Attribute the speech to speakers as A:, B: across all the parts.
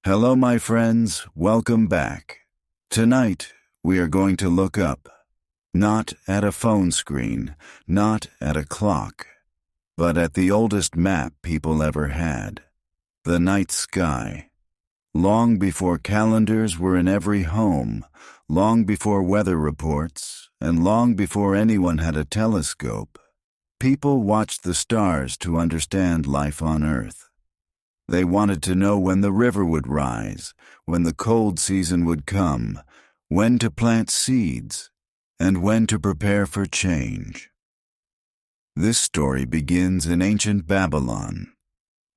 A: Hello, my friends. Welcome back. Tonight, we are going to look up, not at a phone screen, not at a clock, but at the oldest map people ever had, the night sky. Long before calendars were in every home, long before weather reports, and long before anyone had a telescope, people watched the stars to understand life on Earth. They wanted to know when the river would rise, when the cold season would come, when to plant seeds, and when to prepare for change. This story begins in ancient Babylon,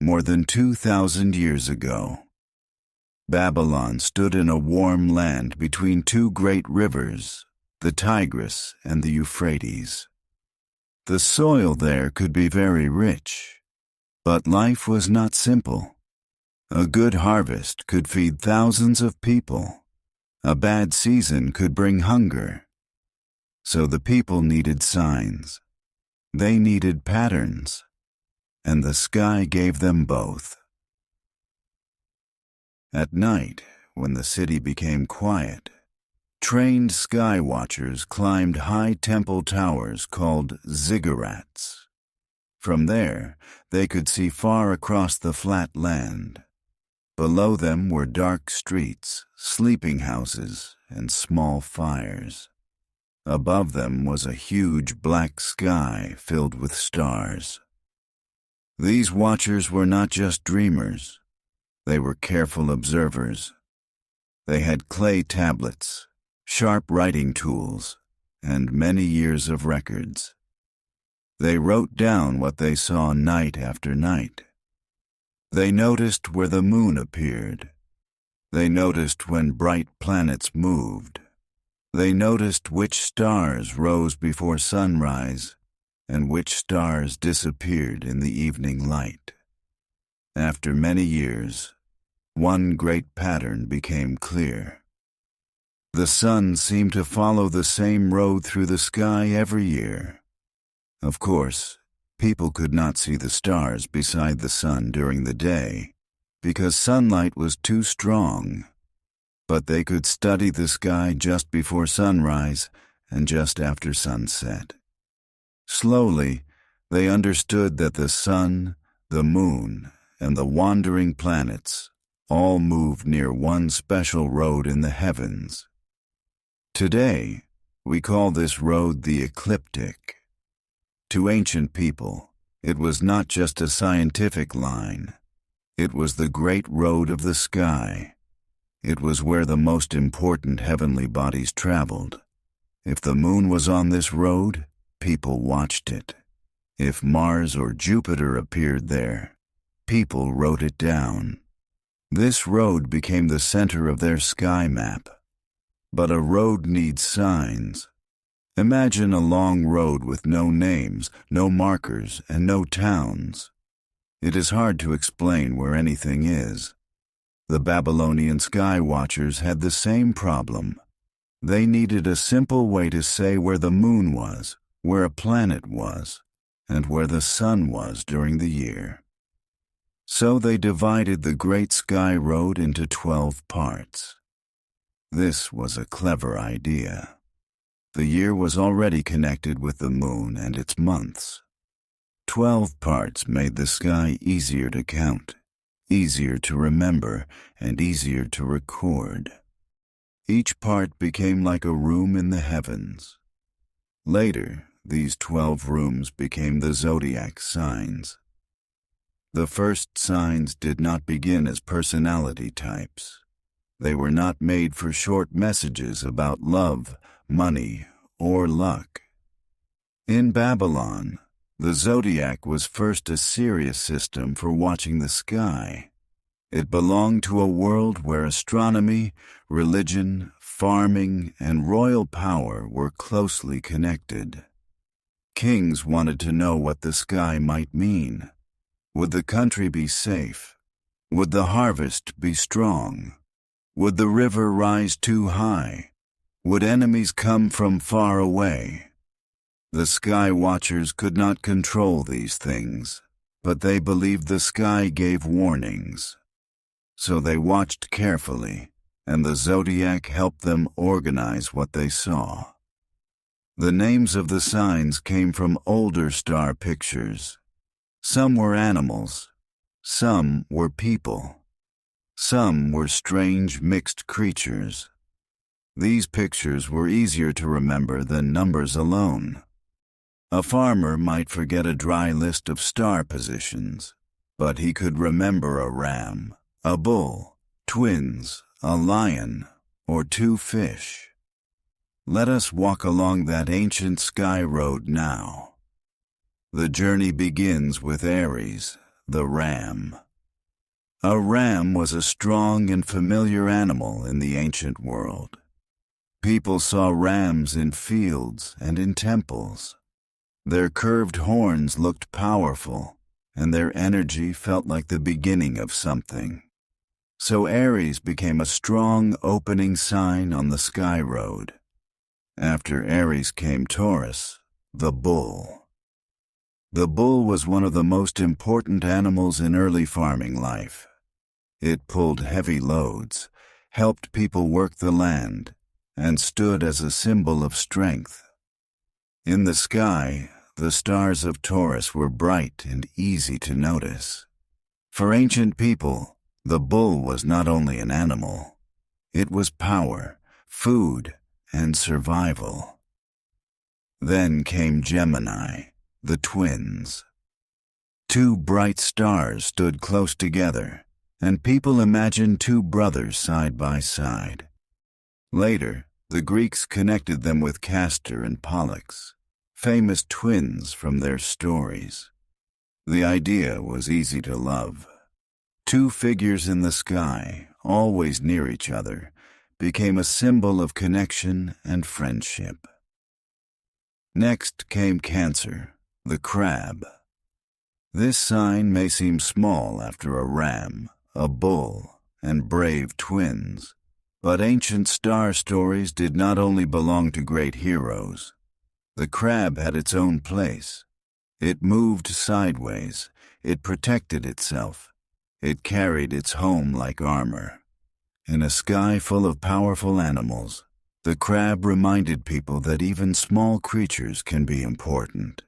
A: more than 2,000 years ago. Babylon stood in a warm land between two great rivers, the Tigris and the Euphrates. The soil there could be very rich. But life was not simple. A good harvest could feed thousands of people. A bad season could bring hunger. So the people needed signs. They needed patterns. And the sky gave them both. At night, when the city became quiet, trained sky watchers climbed high temple towers called ziggurats. From there, they could see far across the flat land. Below them were dark streets, sleeping houses, and small fires. Above them was a huge black sky filled with stars. These watchers were not just dreamers. They were careful observers. They had clay tablets, sharp writing tools, and many years of records. They wrote down what they saw night after night. They noticed where the moon appeared. They noticed when bright planets moved. They noticed which stars rose before sunrise and which stars disappeared in the evening light. After many years, one great pattern became clear. The sun seemed to follow the same road through the sky every year. Of course, people could not see the stars beside the sun during the day because sunlight was too strong, but they could study the sky just before sunrise and just after sunset. Slowly, they understood that the sun, the moon, and the wandering planets all moved near one special road in the heavens. Today, we call this road the ecliptic. To ancient people, it was not just a scientific line. It was the great road of the sky. It was where the most important heavenly bodies traveled. If the moon was on this road, people watched it. If Mars or Jupiter appeared there, people wrote it down. This road became the center of their sky map. But a road needs signs. Imagine a long road with no names, no markers, and no towns. It is hard to explain where anything is. The Babylonian sky watchers had the same problem. They needed a simple way to say where the moon was, where a planet was, and where the sun was during the year. So they divided the great sky road into 12 parts. This was a clever idea. The year was already connected with the moon and its months. 12 parts made the sky easier to count, easier to remember, and easier to record. Each part became like a room in the heavens. Later, these 12 rooms became the Zodiac signs. The first signs did not begin as personality types. They were not made for short messages about love, money, or luck. In Babylon, the zodiac was first a serious system for watching the sky. It belonged to a world where astronomy, religion, farming, and royal power were closely connected. Kings wanted to know what the sky might mean. Would the country be safe? Would the harvest be strong? Would the river rise too high? Would enemies come from far away? The sky watchers could not control these things, but they believed the sky gave warnings. So they watched carefully, and the zodiac helped them organize what they saw. The names of the signs came from older star pictures. Some were animals, some were people, some were strange mixed creatures. These pictures were easier to remember than numbers alone. A farmer might forget a dry list of star positions, but he could remember a ram, a bull, twins, a lion, or two fish. Let us walk along that ancient sky road now. The journey begins with Aries, the ram. A ram was a strong and familiar animal in the ancient world. People saw rams in fields and in temples. Their curved horns looked powerful, and their energy felt like the beginning of something. So Aries became a strong opening sign on the sky road. After Aries came Taurus, the bull. The bull was one of the most important animals in early farming life. It pulled heavy loads, helped people work the land, and stood as a symbol of strength. In the sky, the stars of Taurus were bright and easy to notice. For ancient people, the bull was not only an animal. It was power, food, and survival. Then came Gemini, the twins. Two bright stars stood close together, and people imagined two brothers side by side. Later, the Greeks connected them with Castor and Pollux, famous twins from their stories. The idea was easy to love. Two figures in the sky, always near each other, became a symbol of connection and friendship. Next came Cancer, the crab. This sign may seem small after a ram, a bull, and brave twins, but ancient star stories did not only belong to great heroes. The crab had its own place. It moved sideways, it protected itself, it carried its home like armor. In a sky full of powerful animals, the crab reminded people that even small creatures can be important.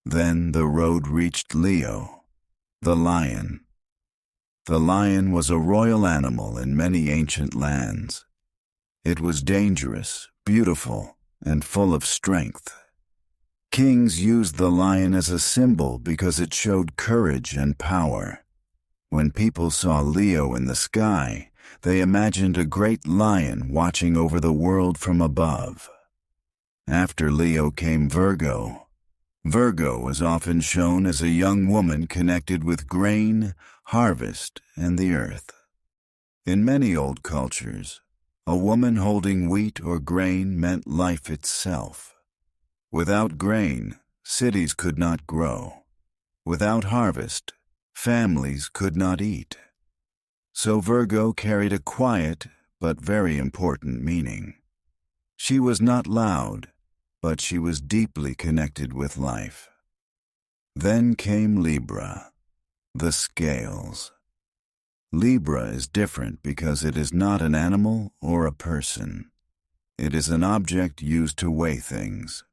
A: Then the road reached Leo, the lion. The lion was a royal animal in many ancient lands. It was dangerous, beautiful, and full of strength. Kings used the lion as a symbol because it showed courage and power. When people saw Leo in the sky, they imagined a great lion watching over the world from above. After Leo came Virgo. Virgo was often shown as a young woman connected with grain, harvest, and the earth. In many old cultures, a woman holding wheat or grain meant life itself. Without grain, cities could not grow. Without harvest, families could not eat. So Virgo carried a quiet but very important meaning. She was not loud, but she was deeply connected with life. Then came Libra, the scales. Libra is different because it is not an animal or a person. It is an object used to weigh things.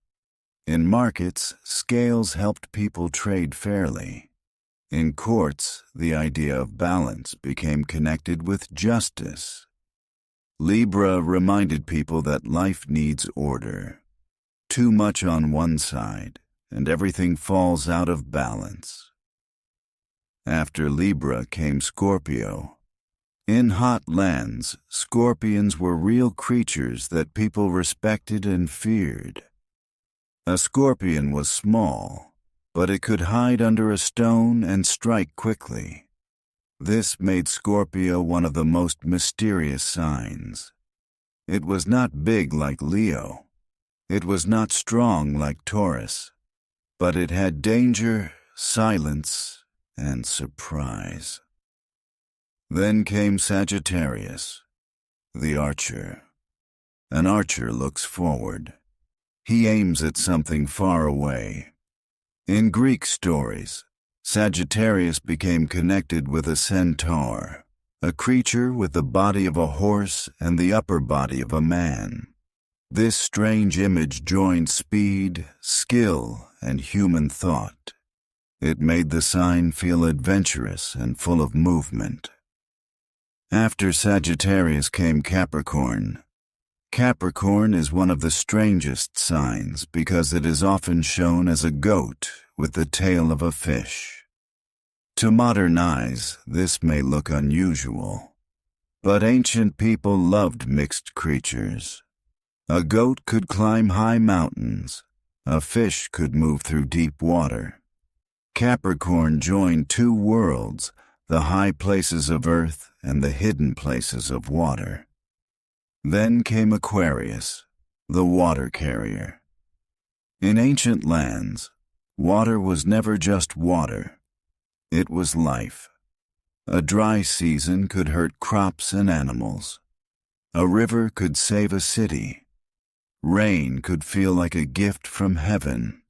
A: In markets, scales helped people trade fairly. In courts, the idea of balance became connected with justice. Libra reminded people that life needs order. Too much on one side, and everything falls out of balance. After Libra came Scorpio. In hot lands, scorpions were real creatures that people respected and feared. A scorpion was small, but it could hide under a stone and strike quickly. This made Scorpio one of the most mysterious signs. It was not big like Leo. It was not strong like Taurus, but it had danger, silence, and surprise. Then came Sagittarius, the archer. An archer looks forward. He aims at something far away. In Greek stories, Sagittarius became connected with a centaur, a creature with the body of a horse and the upper body of a man. This strange image joined speed, skill, and human thought. It made the sign feel adventurous and full of movement. After Sagittarius came Capricorn. Capricorn is one of the strangest signs because it is often shown as a goat with the tail of a fish. To modern eyes, this may look unusual, but ancient people loved mixed creatures. A goat could climb high mountains. A fish could move through deep water. Capricorn joined two worlds, the high places of earth and the hidden places of water. Then came Aquarius, the water carrier. In ancient lands, water was never just water. It was life. A dry season could hurt crops and animals. A river could save a city. Rain could feel like a gift from heaven.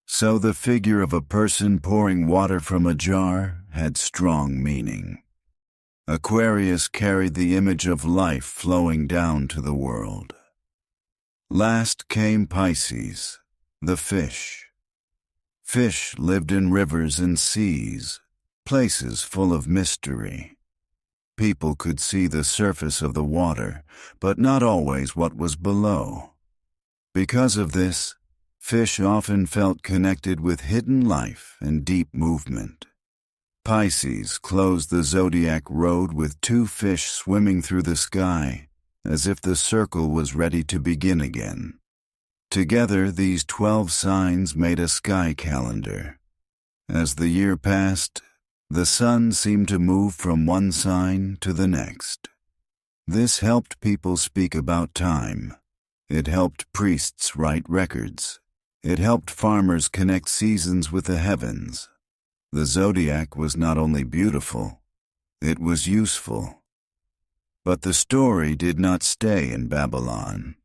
A: So the figure of a person pouring water from a jar had strong meaning. Aquarius carried the image of life flowing down to the world. Last came Pisces, the fish. Fish lived in rivers and seas, places full of mystery. People could see the surface of the water, but not always what was below. Because of this, fish often felt connected with hidden life and deep movement. Pisces closed the Zodiac road with two fish swimming through the sky, as if the circle was ready to begin again. Together, these 12 signs made a sky calendar. As the year passed, the sun seemed to move from one sign to the next. This helped people speak about time. It helped priests write records. It helped farmers connect seasons with the heavens. The zodiac was not only beautiful, it was useful. But the story did not stay in Babylon.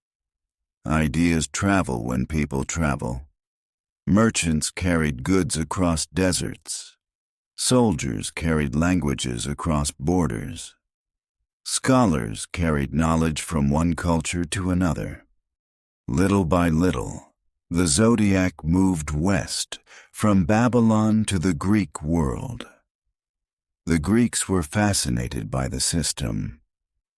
A: Ideas travel when people travel. Merchants carried goods across deserts. Soldiers carried languages across borders. Scholars carried knowledge from one culture to another. Little by little, the zodiac moved west, from Babylon to the Greek world. The Greeks were fascinated by the system.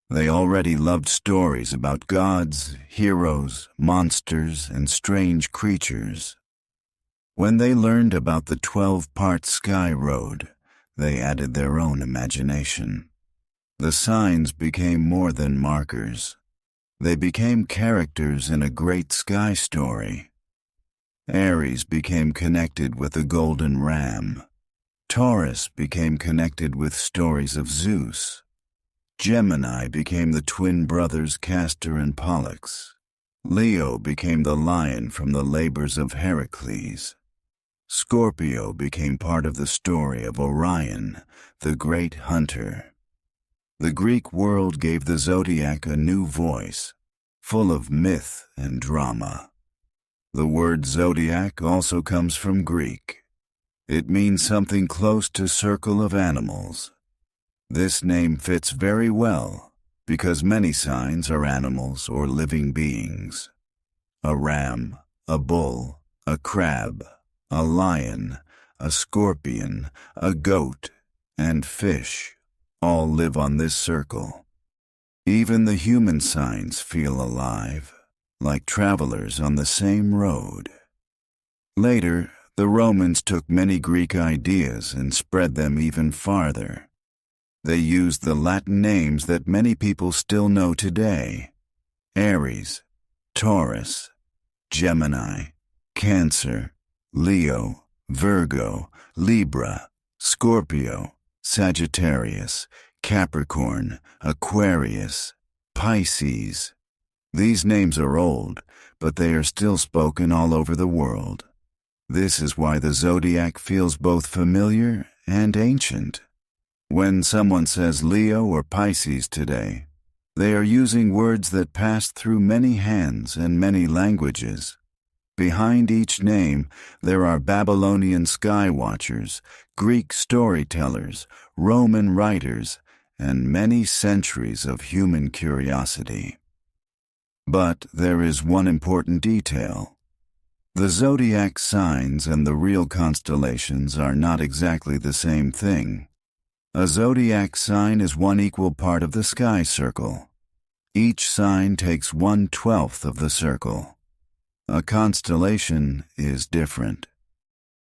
A: They already loved stories about gods, heroes, monsters, and strange creatures. When they learned about the 12-part sky road, they added their own imagination. The signs became more than markers. They became characters in a great sky story. Aries became connected with the golden ram. Taurus became connected with stories of Zeus. Gemini became the twin brothers Castor and Pollux. Leo became the lion from the labors of Heracles. Scorpio became part of the story of Orion, the great hunter. The Greek world gave the zodiac a new voice, full of myth and drama. The word zodiac also comes from Greek. It means something close to circle of animals. This name fits very well because many signs are animals or living beings. A ram, a bull, a crab, a lion, a scorpion, a goat, and fish all live on this circle. Even the human signs feel alive, like travelers on the same road. Later, the Romans took many Greek ideas and spread them even farther. They used the Latin names that many people still know today: Aries, Taurus, Gemini, Cancer, Leo, Virgo, Libra, Scorpio, Sagittarius, Capricorn, Aquarius, Pisces. These names are old, but they are still spoken all over the world. This is why the zodiac feels both familiar and ancient. When someone says Leo or Pisces today, they are using words that passed through many hands and many languages. Behind each name, there are Babylonian sky watchers, Greek storytellers, Roman writers, and many centuries of human curiosity. But there is one important detail. The zodiac signs and the real constellations are not exactly the same thing. A zodiac sign is 1/4 part of the sky circle. Each sign takes 1/12 of the circle. A constellation is different.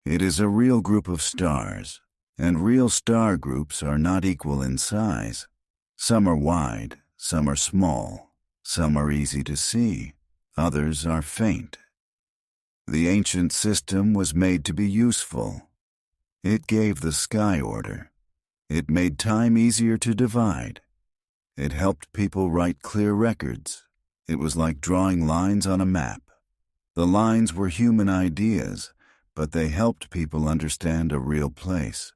A: It is a real group of stars, and real star groups are not equal in size. Some are wide, some are small, some are easy to see, others are faint. The ancient system was made to be useful. It gave the sky order. It made time easier to divide. It helped people write clear records. It was like drawing lines on a map. The lines were human ideas, but they helped people understand a real place.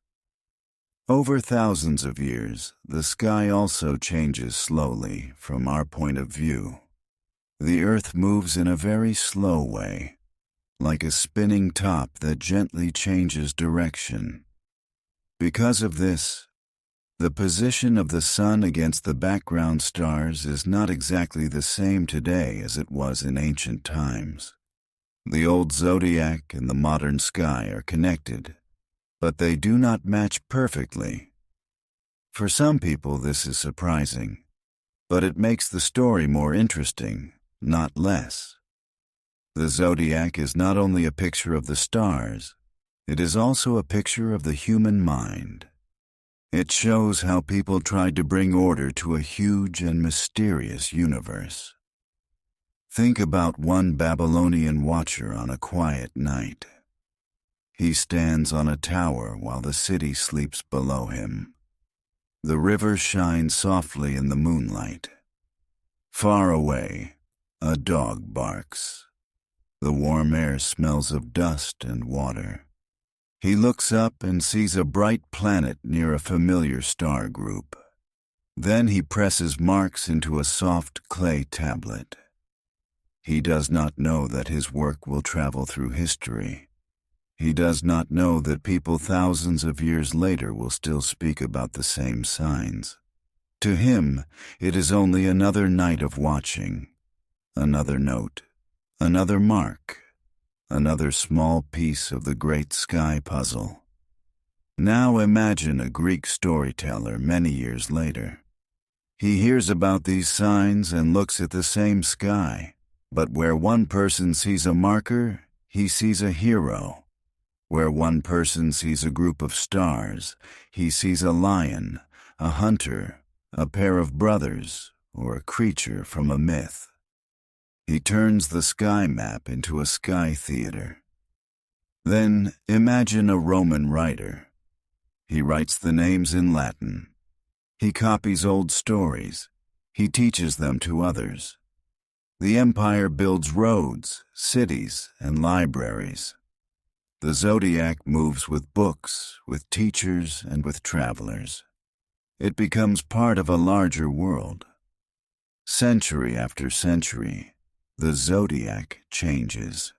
A: Over thousands of years, the sky also changes slowly from our point of view. The Earth moves in a very slow way, like a spinning top that gently changes direction. Because of this, the position of the sun against the background stars is not exactly the same today as it was in ancient times. The old zodiac and the modern sky are connected, but they do not match perfectly. For some people, this is surprising, but it makes the story more interesting, not less. The zodiac is not only a picture of the stars, it is also a picture of the human mind. It shows how people tried to bring order to a huge and mysterious universe. Think about one Babylonian watcher on a quiet night. He stands on a tower while the city sleeps below him. The river shines softly in the moonlight. Far away, a dog barks. The warm air smells of dust and water. He looks up and sees a bright planet near a familiar star group. Then he presses marks into a soft clay tablet. He does not know that his work will travel through history. He does not know that people thousands of years later will still speak about the same signs. To him, it is only another night of watching, another note, another mark, another small piece of the great sky puzzle. Now imagine a Greek storyteller many years later. He hears about these signs and looks at the same sky, but where one person sees a marker, he sees a hero. Where one person sees a group of stars, he sees a lion, a hunter, a pair of brothers, or a creature from a myth. He turns the sky map into a sky theater. Then imagine a Roman writer. He writes the names in Latin. He copies old stories. He teaches them to others. The empire builds roads, cities, and libraries. The zodiac moves with books, with teachers, and with travelers. It becomes part of a larger world. Century after century, the zodiac changes.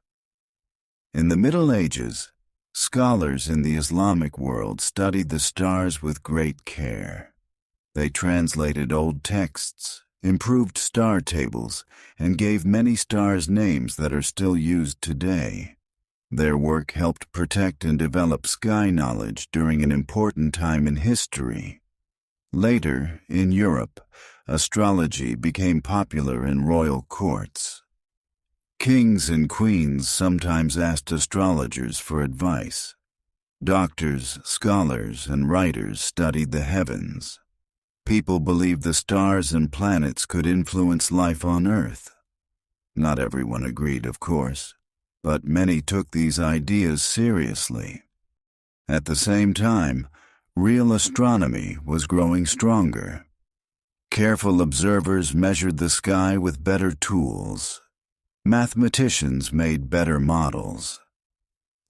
A: In the Middle Ages, scholars in the Islamic world studied the stars with great care. They translated old texts, improved star tables, and gave many stars names that are still used today. Their work helped protect and develop sky knowledge during an important time in history. Later, in Europe, astrology became popular in royal courts. Kings and queens sometimes asked astrologers for advice. Doctors, scholars, and writers studied the heavens. People believed the stars and planets could influence life on Earth. Not everyone agreed, of course, but many took these ideas seriously. At the same time, real astronomy was growing stronger. Careful observers measured the sky with better tools. Mathematicians made better models.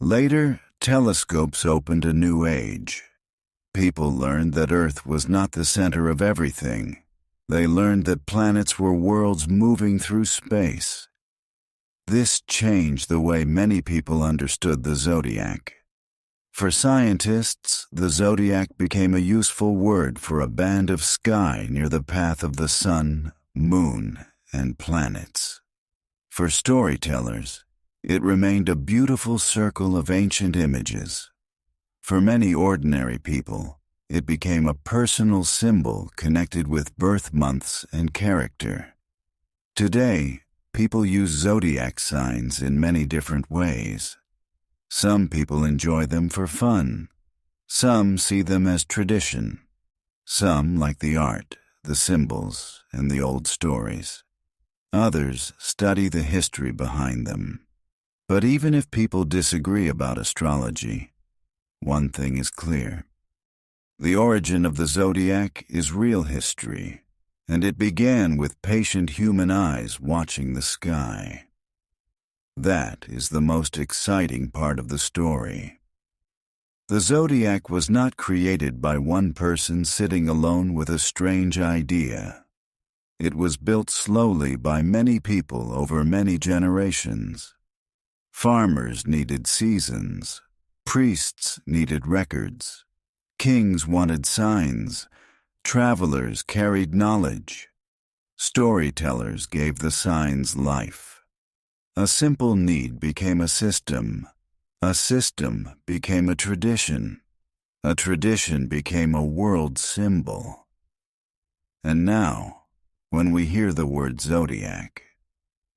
A: Later, telescopes opened a new age. People learned that Earth was not the center of everything. They learned that planets were worlds moving through space. This changed the way many people understood the zodiac. For scientists, the zodiac became a useful word for a band of sky near the path of the sun, moon, and planets. For storytellers, it remained a beautiful circle of ancient images. For many ordinary people, it became a personal symbol connected with birth months and character. Today, people use zodiac signs in many different ways. Some people enjoy them for fun. Some see them as tradition. Some like the art, the symbols, and the old stories. Others study the history behind them. But even if people disagree about astrology, one thing is clear. The origin of the zodiac is real history, and it began with patient human eyes watching the sky. That is the most exciting part of the story. The zodiac was not created by one person sitting alone with a strange idea. It was built slowly by many people over many generations. Farmers needed seasons. Priests needed records. Kings wanted signs. Travelers carried knowledge. Storytellers gave the signs life. A simple need became a system. A system became a tradition. A tradition became a world symbol. And now, when we hear the word zodiac,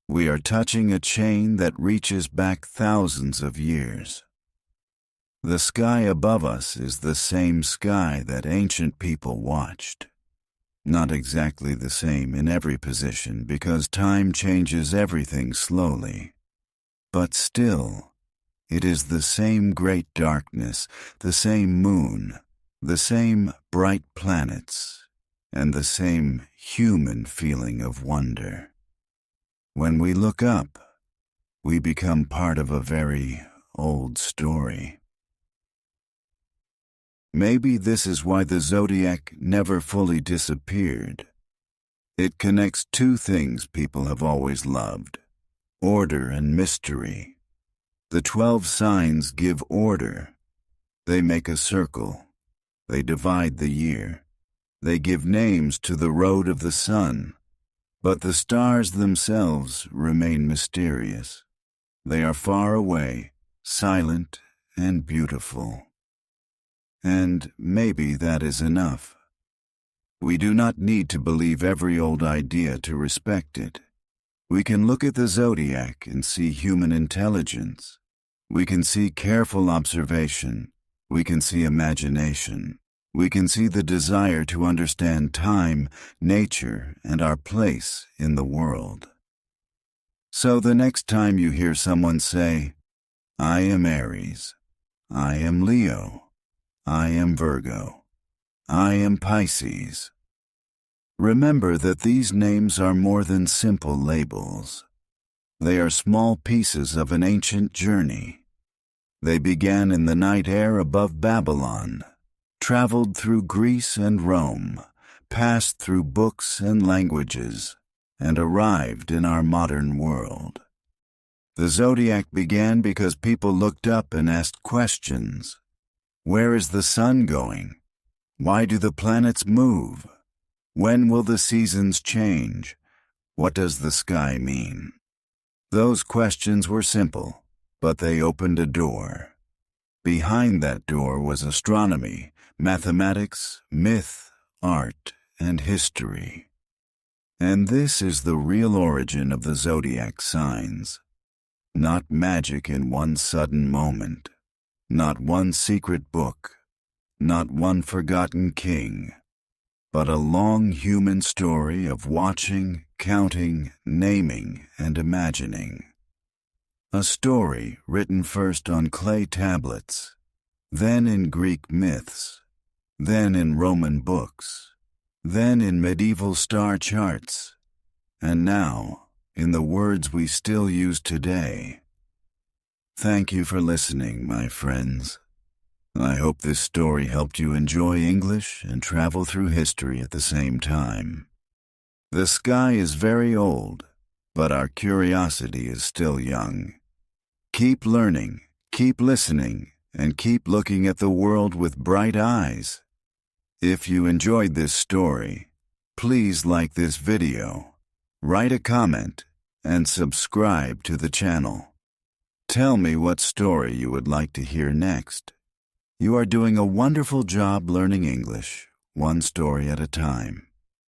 A: we are touching a chain that reaches back thousands of years. The sky above us is the same sky that ancient people watched. Not exactly the same in every position because time changes everything slowly. But still, it is the same great darkness, the same moon, the same bright planets, and the same human feeling of wonder. When we look up, we become part of a very old story. Maybe this is why the zodiac never fully disappeared. It connects two things people have always loved: order and mystery. The 12 signs give order. They make a circle. They divide the year. They give names to the road of the sun. But the stars themselves remain mysterious. They are far away, silent, and beautiful. And maybe that is enough. We do not need to believe every old idea to respect it. We can look at the zodiac and see human intelligence. We can see careful observation. We can see imagination. We can see the desire to understand time, nature, and our place in the world. So the next time you hear someone say, "I am Aries," "I am Leo," "I am Virgo," "I am Pisces," remember that these names are more than simple labels. They are small pieces of an ancient journey. They began in the night air above Babylon, traveled through Greece and Rome, passed through books and languages, and arrived in our modern world. The zodiac began because people looked up and asked questions. Where is the sun going? Why do the planets move? When will the seasons change? What does the sky mean? Those questions were simple, but they opened a door. Behind that door was astronomy, mathematics, myth, art, and history. And this is the real origin of the zodiac signs. Not magic in one sudden moment. Not one secret book, not one forgotten king, but a long human story of watching, counting, naming, and imagining. A story written first on clay tablets, then in Greek myths, then in Roman books, then in medieval star charts, and now in the words we still use today. Thank you for listening, my friends. I hope this story helped you enjoy English and travel through history at the same time. The sky is very old, but our curiosity is still young. Keep learning, keep listening, and keep looking at the world with bright eyes. If you enjoyed this story, please like this video, write a comment, and subscribe to the channel. Tell me what story you would like to hear next. You are doing a wonderful job learning English, one story at a time.